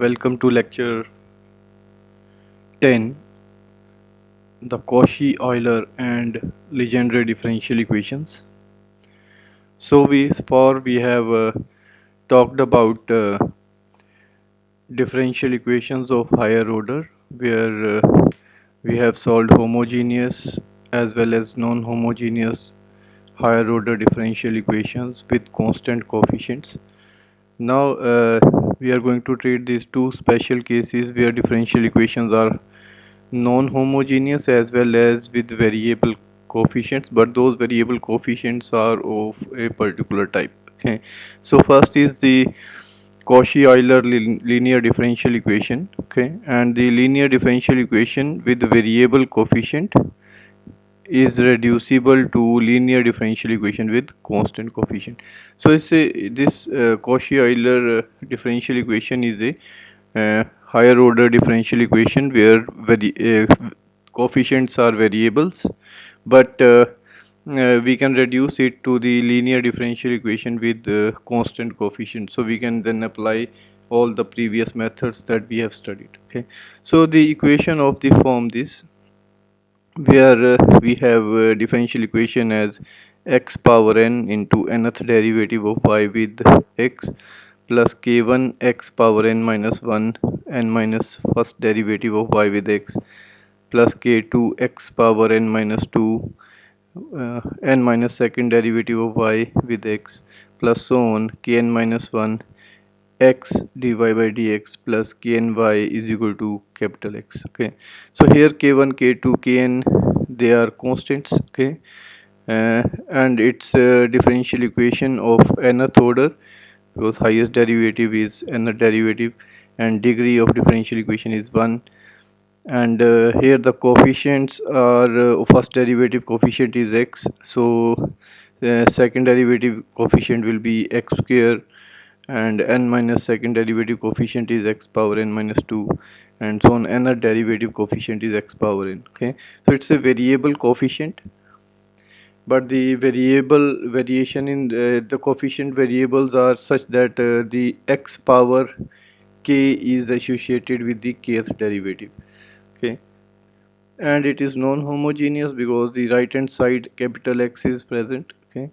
Welcome to lecture 10, the Cauchy-Euler and Legendre Differential Equations. So we have talked about differential equations of higher order, where we have solved homogeneous as well as non-homogeneous higher order differential equations with constant coefficients. Now we are going to treat these two special cases where differential equations are non-homogeneous as well as with variable coefficients, but those variable coefficients are of a particular type. Okay, so first is the Cauchy-Euler linear differential equation. Okay, and the linear differential equation with variable coefficient is reducible to linear differential equation with constant coefficient. So it's a this Cauchy-Euler differential equation is a higher order differential equation where coefficients are variables, but we can reduce it to the linear differential equation with constant coefficient. So we can then apply all the previous methods that we have studied. Okay, so the equation of the form this, where we have differential equation as x power n into nth derivative of y with x plus k1 x power n minus 1 n minus first derivative of y with x plus k2 x power n minus 2 n minus second derivative of y with x plus so on kn minus 1 x dy by dx plus kny is equal to capital X. Okay, so here k1 k2 kn, they are constants. Okay, and it's a differential equation of nth order because highest derivative is nth derivative and degree of differential equation is 1, and here the coefficients are first derivative coefficient is x, so second derivative coefficient will be x square, and n minus second derivative coefficient is x power n minus 2, and so on nth derivative coefficient is x power n. Okay, so it's a variable coefficient, but the variable variation in the coefficient variables are such that the x power k is associated with the kth derivative. Okay, and it is non-homogeneous because the right hand side capital X is present. Okay,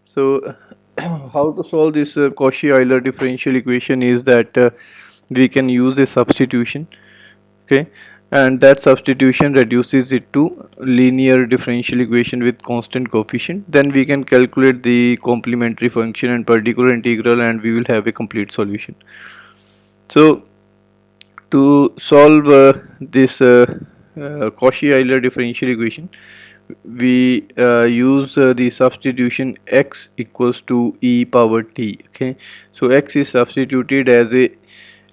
so how to solve this Cauchy-Euler differential equation is that we can use a substitution. Okay, and that substitution reduces it to linear differential equation with constant coefficient. Then we can calculate the complementary function and particular integral, and we will have a complete solution. So to solve this Cauchy-Euler differential equation, we use the substitution x equals to e power t. Okay, so x is substituted as a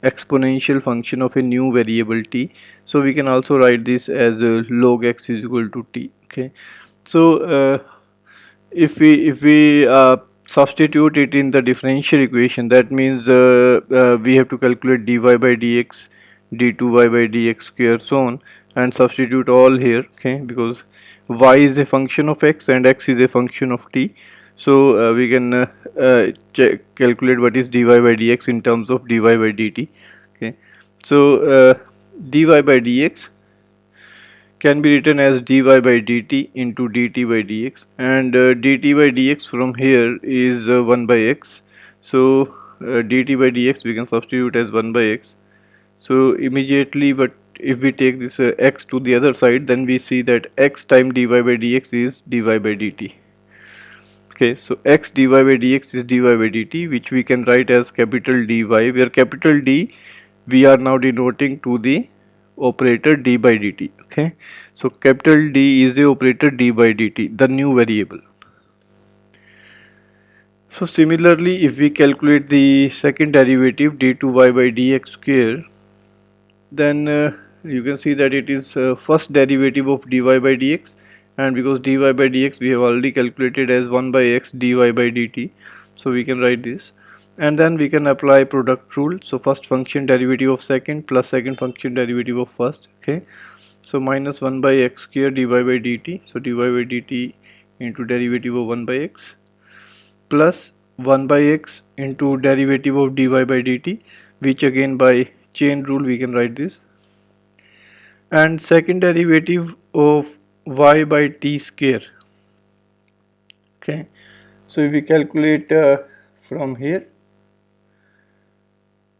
exponential function of a new variable t, so we can also write this as log x is equal to t. Okay, so if we substitute it in the differential equation, that means we have to calculate dy by dx, d2y by dx square, so on, and substitute all here. Okay, because y is a function of x and x is a function of t, so we can calculate what is dy by dx in terms of dy by dt. Okay, so dy by dx can be written as dy by dt into dt by dx, and dt by dx from here is 1 by x, so dt by dx we can substitute as 1 by x. So immediately, but if we take this x to the other side, then we see that x time dy by dx is dy by dt. Okay, so x dy by dx is dy by dt, which we can write as capital dy, where capital D we are now denoting to the operator d by dt. Okay, so capital D is the operator d by dt, the new variable. So similarly, if we calculate the second derivative d2y by dx square, then you can see that it is first derivative of dy by dx, and because dy by dx we have already calculated as 1 by x dy by dt, so we can write this, and then we can apply product rule. So first function derivative of second plus second function derivative of first. Okay, so minus 1 by x square dy by dt, so dy by dt into derivative of 1 by x plus 1 by x into derivative of dy by dt, which again by chain rule we can write this. And second derivative of y by t square. Okay, so if we calculate from here,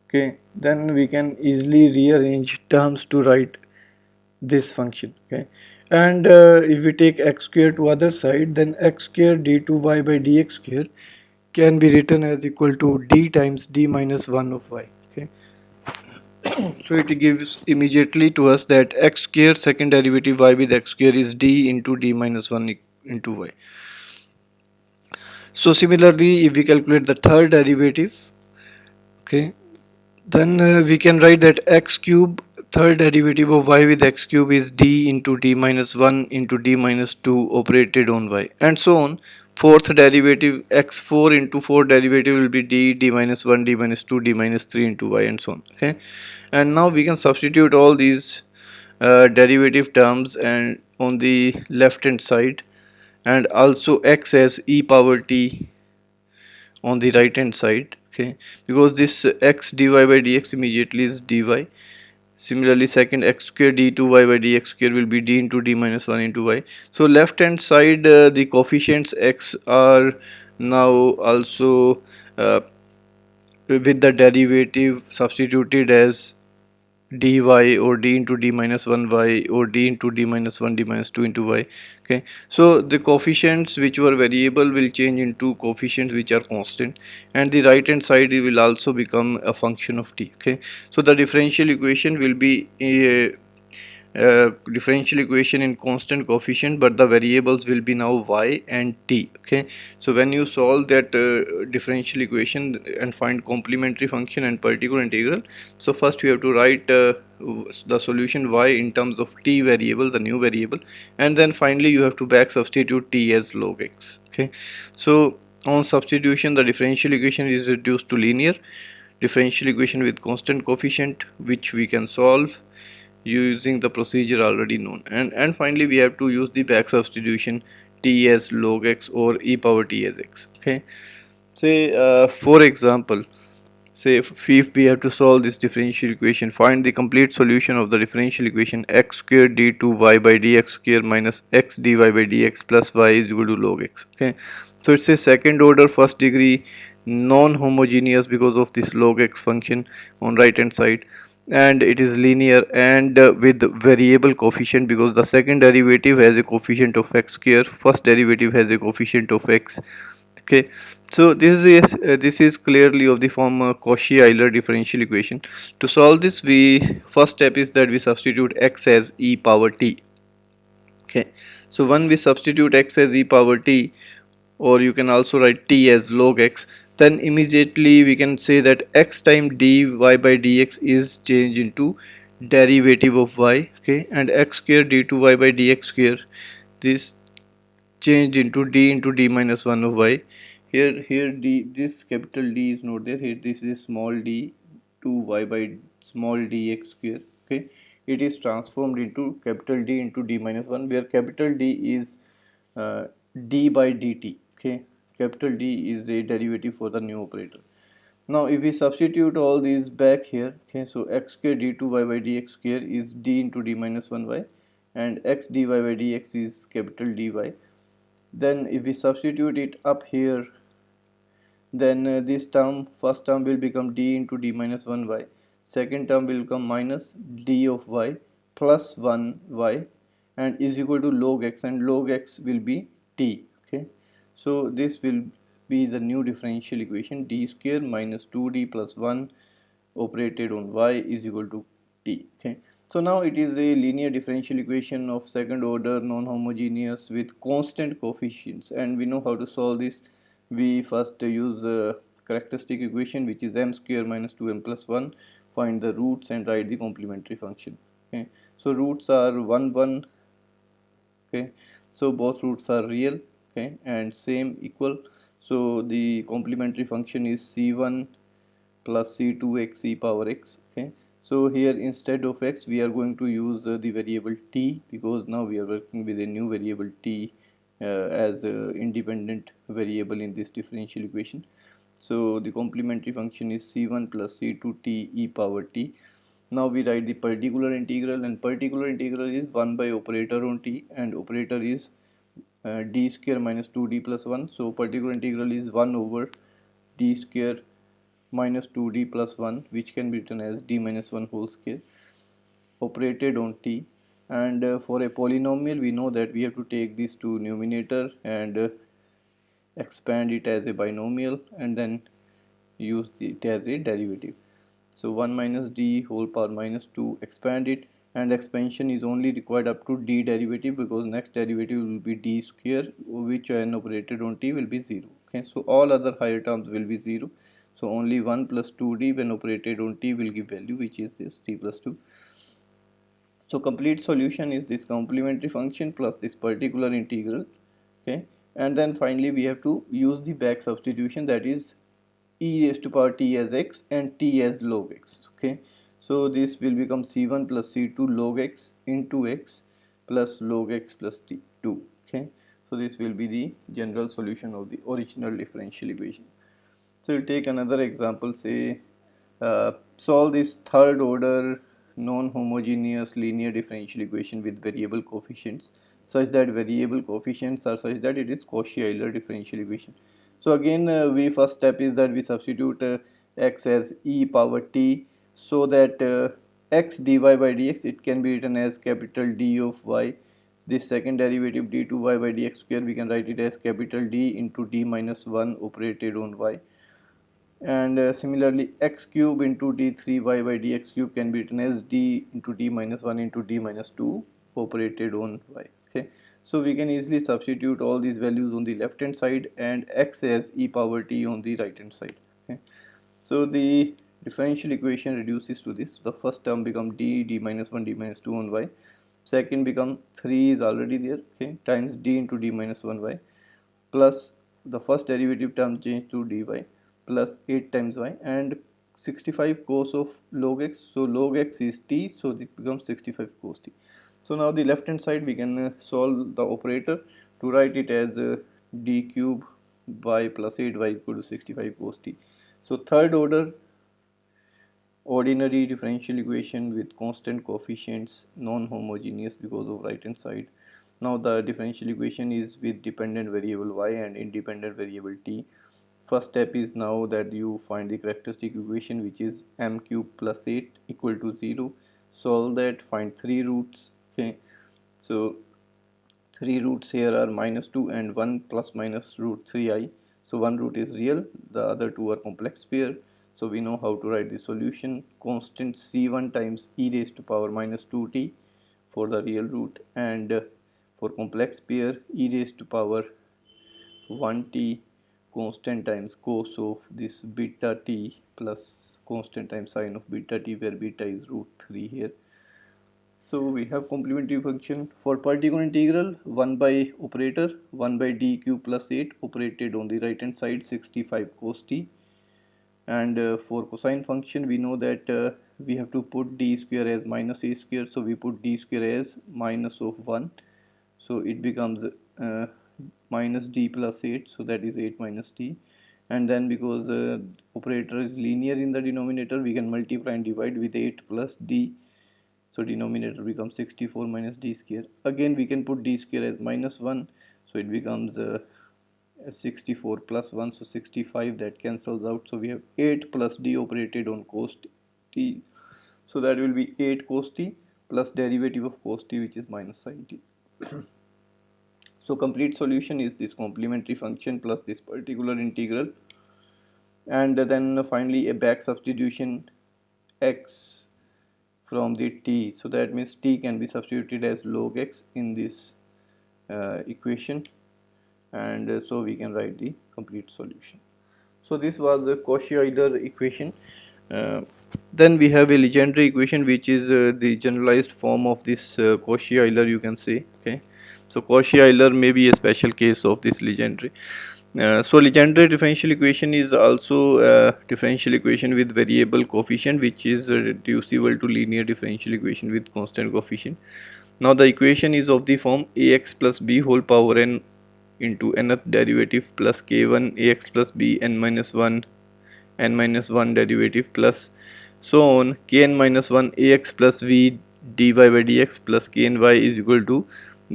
okay, then we can easily rearrange terms to write this function. Okay, and if we take x square to other side, then x square d2y by dx square can be written as equal to d times d minus 1 of y. Okay, so it gives immediately to us that x square second derivative y with x square is d into d minus 1 into y. So similarly, if we calculate the third derivative, okay, then we can write that x cube third derivative of y with x cube is d into d minus 1 into d minus 2 operated on y, and so on. Fourth derivative x4 into fourth derivative will be d minus 1 d minus 2 d minus 3 into y, and so on. Okay, and now we can substitute all these derivative terms and on the left hand side, and also x as e power t on the right hand side. Okay, because this x dy by dx immediately is dy. Similarly, second x square d2y by dx square will be d into d minus 1 into y. So left hand side the coefficients x are now also with the derivative substituted as dy or d into d minus 1 y or d into d minus 1 d minus 2 into y. Okay, so the coefficients which were variable will change into coefficients which are constant, and the right hand side will also become a function of t. Okay, so the differential equation will be a differential equation in constant coefficient, but the variables will be now y and t. Okay, so when you solve that differential equation and find complementary function and particular integral, so first you have to write the solution y in terms of t variable, the new variable, and then finally you have to back substitute t as log x. Okay, so on substitution the differential equation is reduced to linear differential equation with constant coefficient, which we can solve using the procedure already known, and finally we have to use the back substitution t as log x or e power t as x. Okay, say for example, say if we have to solve this differential equation, find the complete solution of the differential equation x square d2y by dx square minus x dy by dx plus y is equal to log x. Okay, so it's a second order first degree non-homogeneous because of this log x function on right hand side, and it is linear and with variable coefficient because the second derivative has a coefficient of x square, first derivative has a coefficient of x. Okay, so this is clearly of the form Cauchy-Euler differential equation. To solve this, we first step is that we substitute x as e power t. Okay, so when we substitute x as e power t, or you can also write t as log x, then immediately we can say that x time dy by dx is changed into derivative of y. Okay, and x square d2y by dx square, this changed into d into d minus 1 of y. Here d, this capital D is not there. Here this is small d 2y by small dx square. Okay, it is transformed into capital D into d minus 1, where capital D is d by dt. Okay, capital D is a derivative for the new operator. Now if we substitute all these back here, okay, so x square d2y by dx square is d into d minus 1y, and x dy by dx is capital dy. Then if we substitute it up here, then this term, first term will become d into d minus 1y, second term will become minus d of y plus 1y, and is equal to log x, and log x will be t. Okay, so this will be the new differential equation, d square minus 2d plus 1 operated on y is equal to t. Okay, so now it is a linear differential equation of second order non-homogeneous with constant coefficients, and we know how to solve this. We first use the characteristic equation, which is m square minus 2m plus 1, find the roots and write the complementary function. Okay, so roots are 1 1. Okay, so both roots are real. Okay, and same equal, so the complementary function is c1 plus c2x e power x. Okay, so here instead of x we are going to use the variable t, because now we are working with a new variable t as independent variable in this differential equation. So the complementary function is c1 plus c2t e power t. Now we write the particular integral, and particular integral is 1 by operator on t, and operator is d square minus 2d plus 1. So particular integral is 1 over d square minus 2d plus 1, which can be written as d minus 1 whole square operated on t. And for a polynomial, we know that we have to take this to numerator and expand it as a binomial, and then use it as a derivative. So 1 minus d whole power minus 2, expand it, and expansion is only required up to d derivative, because next derivative will be d square, which when operated on t will be 0. Okay, so all other higher terms will be 0. So only 1 plus 2d when operated on t will give value, which is this t plus 2. So complete solution is this complementary function plus this particular integral. Okay, and then finally we have to use the back substitution, that is e raised to power t as x and t as log x. Okay, so this will become c1 plus c2 log x into x plus log x plus t2. Okay, so this will be the general solution of the original differential equation. So we'll take another example, say solve this third order non-homogeneous linear differential equation with variable coefficients, such that variable coefficients are such that it is Cauchy-Euler differential equation. So again we first step is that we substitute x as e power t, so that x dy by dx, it can be written as capital D of y. This second derivative d2y by dx square, we can write it as capital D into d minus 1 operated on y. And similarly x cube into d3y by dx cube can be written as d into d minus 1 into d minus 2 operated on y. Okay, so we can easily substitute all these values on the left hand side and x as e power t on the right hand side. Okay, so the differential equation reduces to this. The first term become d minus 1 d minus 2 on y, second become 3 is already there, okay, times d into d minus 1 y, plus the first derivative term change to dy plus 8 times y, and 65 cos of log x. So log x is t, so it becomes 65 cos t. So now the left hand side we can solve the operator to write it as d cube y plus 8y equal to 65 cos t. So third order ordinary differential equation with constant coefficients, non-homogeneous because of right hand side. Now the differential equation is with dependent variable y and independent variable t. First step is now that you find the characteristic equation, which is m cube plus 8 equal to 0. Solve that, find 3 roots. Okay, so 3 roots here are minus 2 and 1 plus minus root 3i. So one root is real, the other two are complex pair. So we know how to write the solution. Constant c1 times e raised to power minus 2t for the real root, and for complex pair e raised to power 1t constant times cos of this beta t plus constant times sine of beta t, where beta is root 3 here. So we have complementary function for particular integral 1 by operator 1 by d cube plus 8 operated on the right hand side 65 cos t, and for cosine function we know that we have to put d square as minus a square, so we put d square as minus of 1, so it becomes minus d plus 8, so that is 8 minus d, and then because operator is linear in the denominator, we can multiply and divide with 8 plus d. So denominator becomes 64 minus d square. Again we can put d square as minus 1, so it becomes 64 plus 1, so 65, that cancels out. So we have 8 plus d operated on cos t, so that will be 8 cos t plus derivative of cos t, which is minus sin t. So complete solution is this complementary function plus this particular integral, and then finally a back substitution x from the t, so that means t can be substituted as log x in this equation, and so we can write the complete solution. So this was the Cauchy-Euler equation. Then we have a Legendre equation, which is the generalized form of this Cauchy-Euler, you can say. Okay, so Cauchy-Euler may be a special case of this Legendre. So Legendre differential equation is also a differential equation with variable coefficient, which is reducible to linear differential equation with constant coefficient. Now the equation is of the form ax plus b whole power n into nth derivative plus k1 ax plus b n minus 1 derivative plus so on kn minus 1 ax plus v dy by dx plus kn y is equal to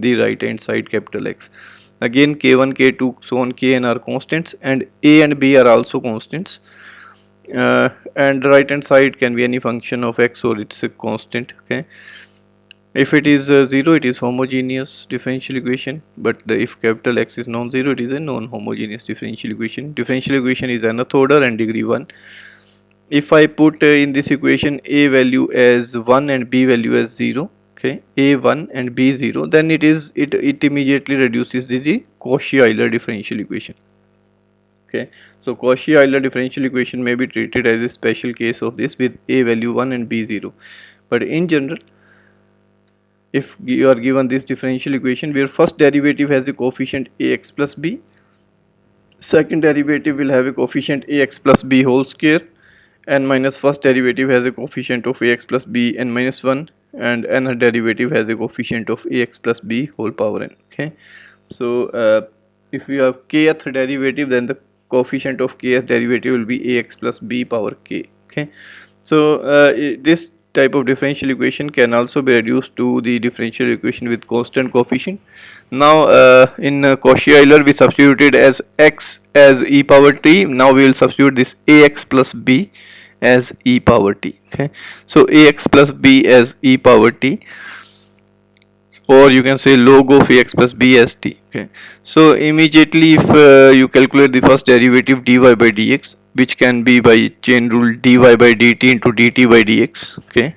the right hand side capital X. Again k1 k2 so on kn are constants and a and b are also constants, and right hand side can be any function of x or it's a constant. Okay, if it is 0 it is homogeneous differential equation, but if capital X is non-zero it is a non-homogeneous differential equation. Differential equation is nth order and degree 1. If I put in this equation a value as 1 and b value as 0, okay, a 1 and b 0, then it immediately reduces to the Cauchy-Euler differential equation. Okay, so Cauchy-Euler differential equation may be treated as a special case of this with a value 1 and b 0, but in general if you are given this differential equation where first derivative has a coefficient ax plus b, second derivative will have a coefficient ax plus b whole square, n minus first derivative has a coefficient of ax plus b n minus 1, and nth derivative has a coefficient of ax plus b whole power n. Okay, so if we have kth derivative, then the coefficient of kth derivative will be ax plus b power k. Okay, so this type of differential equation can also be reduced to the differential equation with constant coefficient. Now in Cauchy-Euler we substituted as x as e power t. Now we will substitute this ax plus b as e power t. Okay, so ax plus b as e power t, or you can say log of ax plus b as t. Okay, so immediately if you calculate the first derivative dy by dx, which can be by chain rule dy by dt into dt by dx. Okay,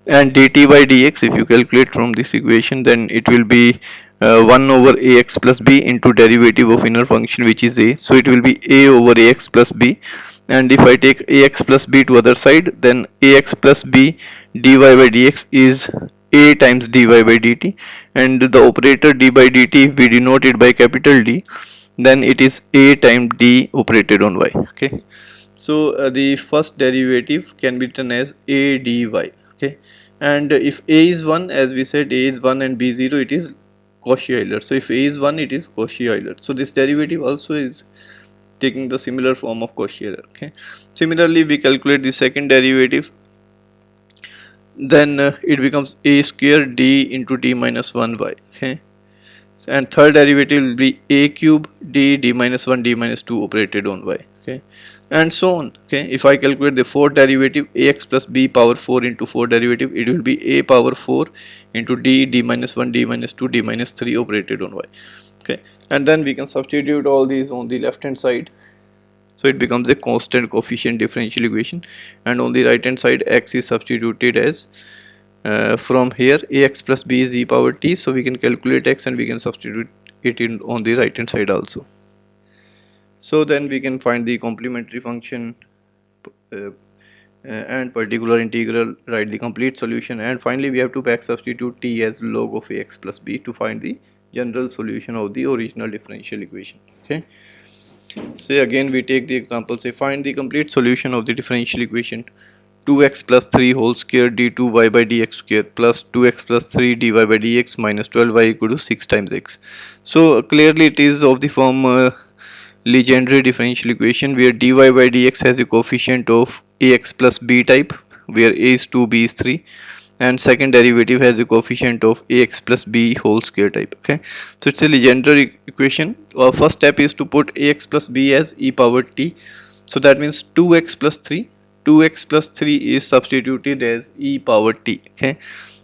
and dt by dx if you calculate from this equation, then it will be 1 over ax plus b into derivative of inner function which is a, so it will be a over ax plus b, and if I take ax plus b to other side, then ax plus b dy by dx is a times dy by dt, and the operator d by dt if we denote it by capital D, then it is a times d operated on y. Okay, so the first derivative can be written as a dy. Okay, and if a is 1, as we said a is 1 and b 0, it is Cauchy-Euler. So if a is 1 it is Cauchy-Euler, so this derivative also is taking the similar form of Cauchy-Euler. Okay, similarly we calculate the second derivative, then it becomes a square d into d minus 1 y. Okay, and third derivative will be a cube d minus 1 d minus 2 operated on y. Okay, and so on. Okay, if I calculate the fourth derivative ax plus b power 4 into fourth derivative, it will be a power 4 into d minus 1 d minus 2 d minus 3 operated on y. Okay, and then we can substitute all these on the left hand side, so it becomes a constant coefficient differential equation, and on the right hand side x is substituted as from here ax plus b is e power t, so we can calculate x and we can substitute it in on the right hand side also. So then we can find the complementary function and particular integral, write the complete solution, and finally we have to back substitute t as log of ax plus b to find the general solution of the original differential equation. Okay, say again we take the example, say find the complete solution of the differential equation 2x plus 3 whole square d2y by dx square plus 2x plus 3 dy by dx minus 12y equal to 6 times x. So clearly it is of the form Legendre differential equation where dy by dx has a coefficient of ax plus b type, where a is 2 b is 3, and second derivative has a coefficient of ax plus b whole square type. Okay, so it's a Legendre equation. Our first step is to put ax plus b as e power t, so that means 2x plus 3, 2x plus 3 is substituted as e power t. Okay,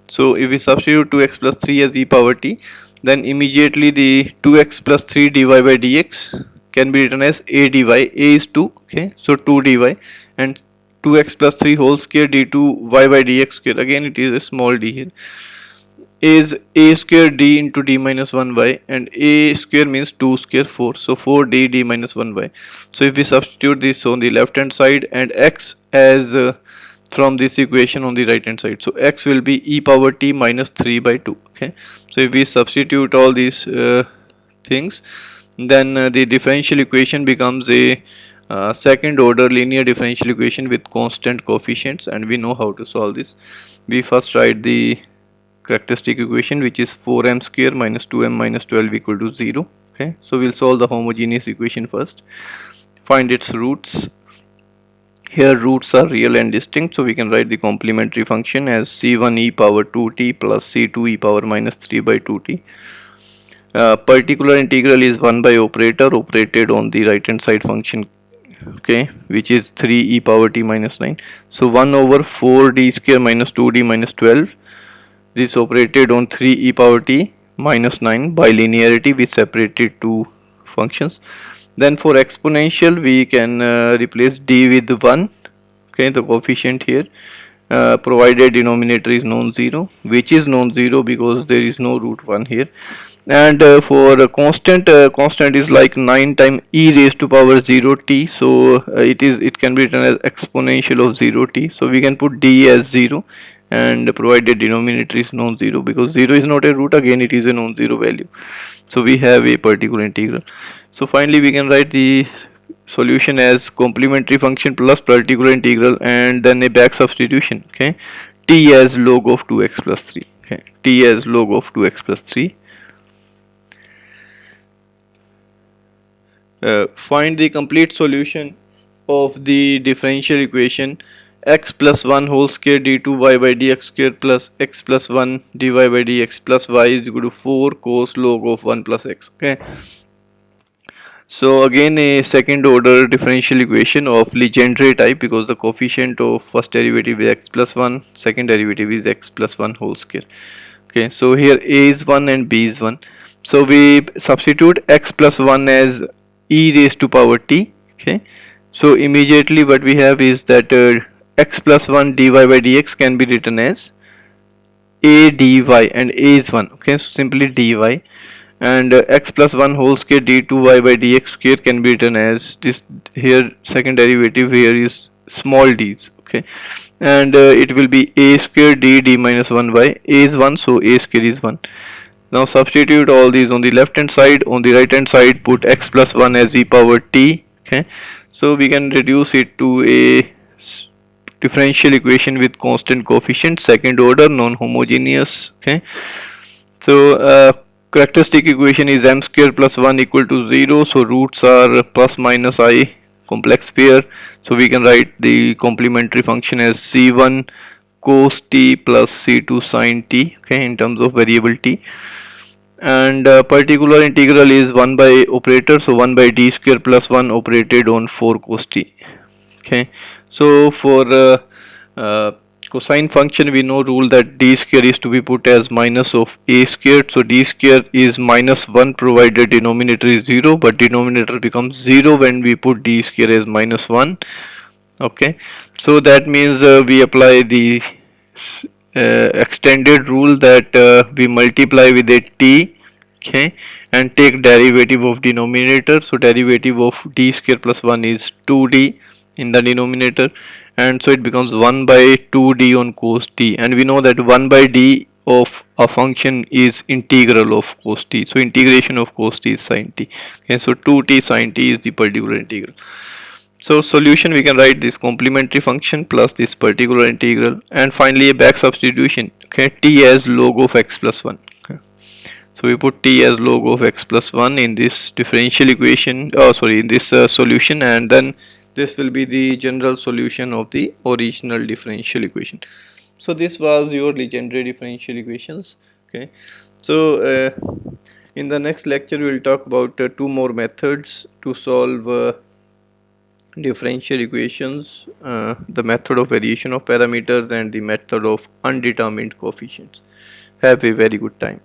so if we substitute 2x plus 3 as e power t, then immediately the 2x plus 3 dy by dx can be written as a dy, a is 2. Okay, so 2 dy, and 2x plus 3 whole square d2y by dx square, again it is a small d here, is a square d into d minus 1y, and a square means 2 square 4, so 4d d minus 1y. So if we substitute this on the left hand side and x as from this equation on the right hand side, so x will be e power t minus 3 by 2. Okay, so if we substitute all these things, then the differential equation becomes a second order linear differential equation with constant coefficients, and we know how to solve this. We first write the characteristic equation, which is 4m square minus 2m minus 12 equal to 0. Okay, so we'll solve the homogeneous equation first, find its roots. Here roots are real and distinct, so we can write the complementary function as c1 e power 2t plus c2 e power minus 3 by 2t. Particular integral is 1 by operator operated on the right hand side function, okay, which is 3 e power t minus 9. So 1 over 4d square minus 2d minus 12, this operated on 3 e power t minus 9. By linearity we separated two functions. Then for exponential we can replace d with 1, okay, the coefficient here, provided denominator is non-zero, which is non-zero because there is no root 1 here. And for a constant, constant is like 9 times e raised to power 0 t, so it can be written as exponential of 0 t. So we can put d as 0, and provided denominator is non-zero, because 0 is not a root, again it is a non-zero value, so we have a particular integral. So finally we can write the solution as complementary function plus particular integral and then a back substitution, okay, t as log of 2x plus 3, okay, t as log of 2x plus 3. Find the complete solution of the differential equation x plus 1 whole square d2y by dx square plus x plus 1 dy by dx plus y is equal to 4 cos log of 1 plus x, okay. So again a second order differential equation of Legendre type, because the coefficient of first derivative is x plus 1, second derivative is x plus 1 whole square, okay. So here a is 1 and b is 1, so we substitute x plus 1 as e raised to power t, okay. So immediately what we have is that x plus 1 dy by dx can be written as a dy, and a is 1, okay, so simply dy, and x plus 1 whole square d2y by dx square can be written as this, here second derivative here is small d's, okay, and it will be a square d minus 1 by a is 1, so a square is 1. Now substitute all these on the left hand side. On the right hand side put x plus 1 as e power t, okay. So we can reduce it to a differential equation with constant coefficient, second order, non-homogeneous, okay. So characteristic equation is m square plus 1 equal to 0, so roots are plus minus I complex pair, so we can write the complementary function as c1 cos t plus c2 sin t, okay, in terms of variable t. And particular integral is 1 by operator, so 1 by d square plus 1 operated on 4 cos t, okay. So for cosine function we know rule that d square is to be put as minus of a squared, so d square is minus 1 provided denominator is 0, but denominator becomes 0 when we put d square as minus 1, okay. So that means we apply the extended rule that we multiply with a t, okay, and take derivative of denominator, so derivative of d square plus 1 is 2d in the denominator, and so it becomes 1 by 2d on cos t, and we know that 1 by d of a function is integral of cos t, so integration of cos t is sin t, okay, so 2t sin t is the particular integral. So solution we can write this complementary function plus this particular integral, and finally a back substitution, okay, t as log of x plus 1, okay. So we put t as log of x plus 1 in this differential equation, in this solution, and then this will be the general solution of the original differential equation. So this was your Legendre differential equations, okay. So in the next lecture we will talk about two more methods to solve differential equations, the method of variation of parameters and the method of undetermined coefficients. Have a very good time.